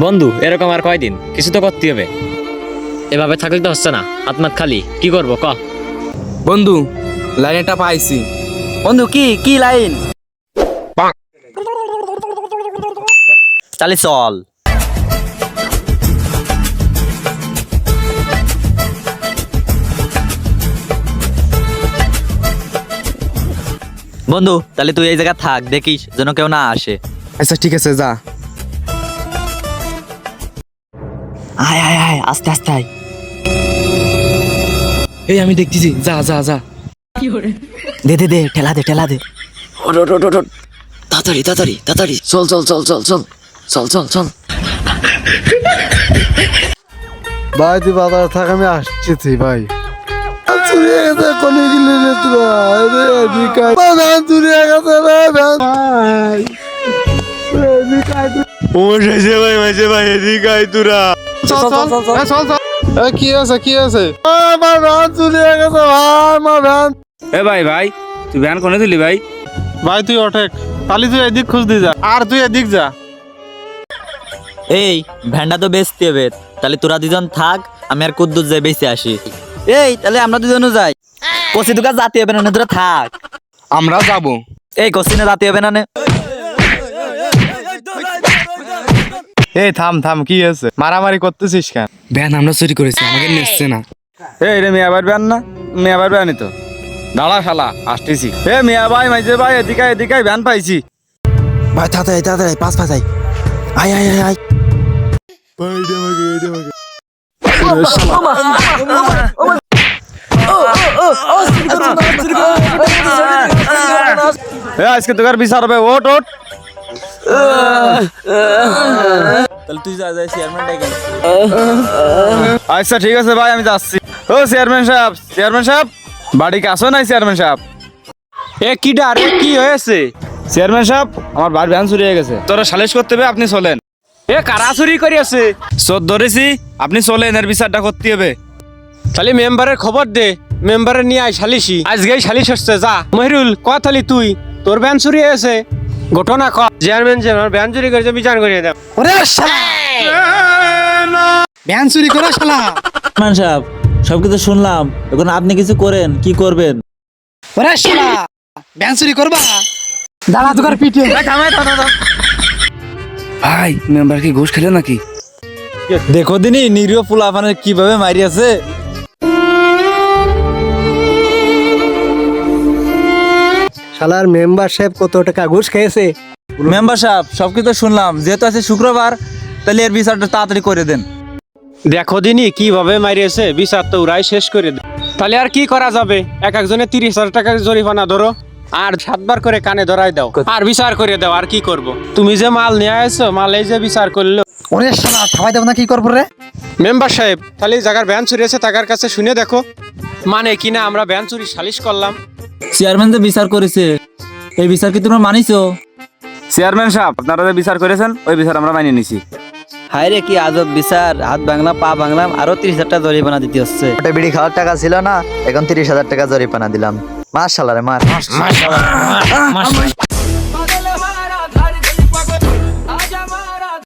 বন্ধু এরকম আর কয়দিন, কিছু তো করতে হবে। এভাবে থাকলে তো হচ্ছে না, হাত মাত খালি, কি করবো ক? বন্ধু লাইনটা পাইছি। বন্ধু কি কি লাইন? তাহলে চল। বন্ধু তাহলে তুই এই জায়গা থাক, দেখিস যেন কেউ না আসে। আচ্ছা ঠিক আছে, যা। আয় আয় আয়, আস্তে আস্তে আয়। এই আমি দেখতেছি, যা যা যা। দে দে দে, ঠেলা দে ঠেলা দে। তাড়াতাড়ি তাড়াতাড়ি তাড়াতাড়ি, চল চল চল চল চল চল চল চল। ভাই তুই বাজারে থাক, আমি আসছি ভাই। চুরি হয়ে গেছে, কোনে গেলি রে তোরা? আরে এদিকে বাজার চুরি হয়ে গেছে রে ভাই। এদিকে আয় তুই। ও মাসে ভাই, মাসে ভাই, এদিকে আয় তোরা। চল চল চল চল। এ কি আছে কি আছে? আমার ভ্যান চুরি হয়ে গেছে ভাই, আমার ভ্যান। এ ভাই ভাই, তুই ভ্যান কোনে দিলি ভাই? ভাই তুই ওঠেক, তাহলে তুই এদিক খুঁজ দি যা, আর তুই এদিক যা। এই ভ্যানটা তো বেচতে হবে, তাহলে তোরা দুজন থাক, আমি আর কুদ্দুস যাই বেঁচে আসি। এই তাহলে আমরা দুজনও যাই। কচি দোকান জাতি হবে না, তোরা থাক। আমরা যাবো। এই কচিনে জাতি হবে না নে। এই থাম থাম, কি আছে? মারামারি করতেছিস কেন? ভ্যান আমরা চুরি করেছি, আমাকে নিচ্ছে না। এই রে মিয়া ভাই ভ্যান না, মিয়া ভাই ভ্যানই তো। দাঁড়া শালা, আসতেছি। এ মিয়া ভাই, মাইজে ভাই, এদিকে এদিকে ভ্যান পাইছি। ভাই তাড়াতাড়ি তাড়াতাড়ি, পাঁচ পাঁচ আয়। আয় আয় আয় আয়। এ আজকে তোর বিচার হবে, ওট ওট। তাহলে তুই যা যাই, চেয়ারম্যান ডেকে। আচ্ছা ঠিক আছে ভাই, আমি যাচ্ছি। ও চেয়ারম্যান সাহেব, চেয়ারম্যান সাহেব, বাড়ি কাছে নাই চেয়ারম্যান সাহেব? এ কি ডারে, কি হয়েছে? চেয়ারম্যান সাহেব, আমার বাড়ির ভ্যান চুরি হয়ে গেছে, তোরা সালিশ করতে হবে, আপনি চলেন। এ কারা চুরি করিয়াছে? চোর ধরেছি, আপনি চলেন, এর বিচারটা করতে হবে। তাহলে মেম্বারের খবর দে, মেম্বারের নিয়ে আয় সালিশি। আজকেই সালিশ হচ্ছে, যা। মহিরুল কথালি তুই, তোর ভ্যান চুরি হয়েছে, ঘটনা ক। চেয়ারম্যান যে আমার ভ্যান চুরি করেছে, বিচার করিয়ে দাও। ওরে শালা, ভ্যান চুরি করা শালা। চেয়ারম্যান সাহেব, সবকিছু শুনলাম, এখন আপনি কিছু করেন, কি করবেন? ওরে শালা, ভ্যান চুরি করবা? দাঁড়া তোর পিঠে। ভাই মেম্বার কি ঘুষ খেলে নাকি? দেখো দিনই নিরীহ পোলাপানের কিভাবে মারিয়াছে। শালার মেম্বার সাহেব কত টাকা ঘুষ খেয়েছে? মেম্বার সাহেব, সবকিছু শুনলাম, যেহেতু আছে শুক্রবার, তাহলে এর বিচারটা তাড়াতাড়ি করে দেন। দেখো দিনই কিভাবে মারিয়েছে, বিচার তো ওরাই শেষ করে দে। তাহলে আর কি করা যাবে? এক একজনে 30,000 টাকা জরিমানা ধরো, আর 7বার করে কানে ধরাই দাও, আর বিচার করে দাও। আর কি করব? তুমি যে মাল নিয়ে আসছো, মালে যে বিচার করলো। ওরে শালা, থামাই দেব না, কি করবো রে? মেম্বার সাহেব, তাহলে জায়গার ভ্যান চুরি আছে, তার কাছে শুনে দেখো, মানে কিনা আমরা ভ্যান চুরি সালিশ করলাম। চেয়ারম্যান যে বিচার করেছে, এই বিচার কি তোমরা মানিছো? চেয়ারম্যান সাহেব, আপনারা যে বিচার করেছেন, ওই বিচার আমরা মানিয়ে নিছি। হায় রে, কি আজব বিচার! হাত ভাঙলাম, পা ভাঙলাম, আরো 30,000 টাকা জরিমানা দিতে হচ্ছে। ওটা বিড়ি খাওয়ার টাকা ছিল না, এখন 30,000 টাকা জরিমানা দিলাম। মার শালা রে মার।